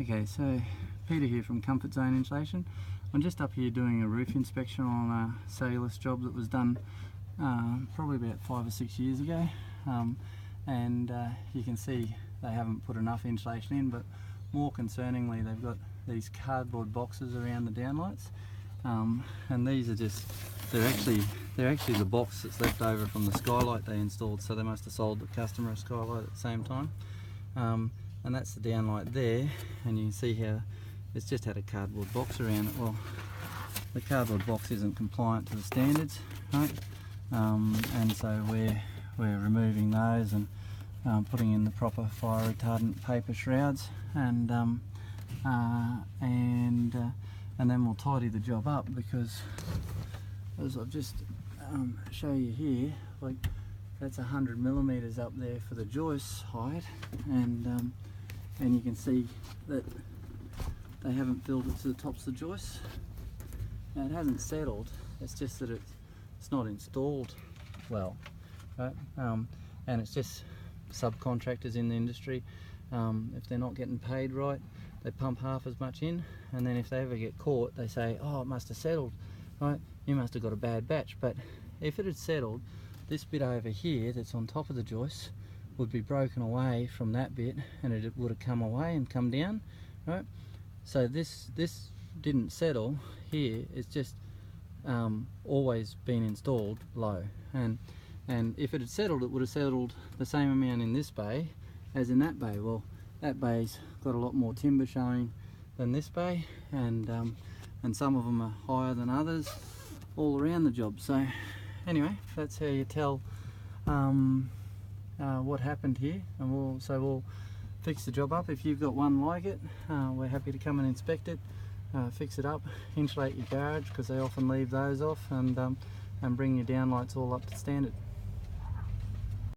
Okay, so Peter here from Comfort Zone Insulation. I'm just up here doing a roof inspection on a cellulose job that was done probably about 5 or 6 years ago, and you can see they haven't put enough insulation in, but more concerningly they've got these cardboard boxes around the downlights, and these are just, they're actually the box that's left over from the skylight they installed, so they must have sold the customer a skylight at the same time. And that's the downlight there, and you can see how it's just had a cardboard box around it. Well, the cardboard box isn't compliant to the standards, right? And so we're removing those and putting in the proper fire retardant paper shrouds, and then we'll tidy the job up, because as I've just show you here, like that's 100 millimeters up there for the joist height, and you can see that they haven't filled it to the tops of the joists. Now it hasn't settled, it's just that it's not installed well, right? And it's just subcontractors in the industry, if they're not getting paid right, they pump half as much in, and then if they ever get caught they say, oh, it must have settled, right? You must have got a bad batch. But if it had settled, this bit over here that's on top of the joist would be broken away from that bit, and it would have come away and come down, right? So this didn't settle here, it's just always been installed low, and if it had settled, it would have settled the same amount in this bay as in that bay. Well, that bay's got a lot more timber showing than this bay, and some of them are higher than others all around the job. So anyway, that's how you tell what happened here, and we'll fix the job up. If you've got one like it, we're happy to come and inspect it, fix it up, insulate your garage, because they often leave those off, and bring your downlights all up to standard.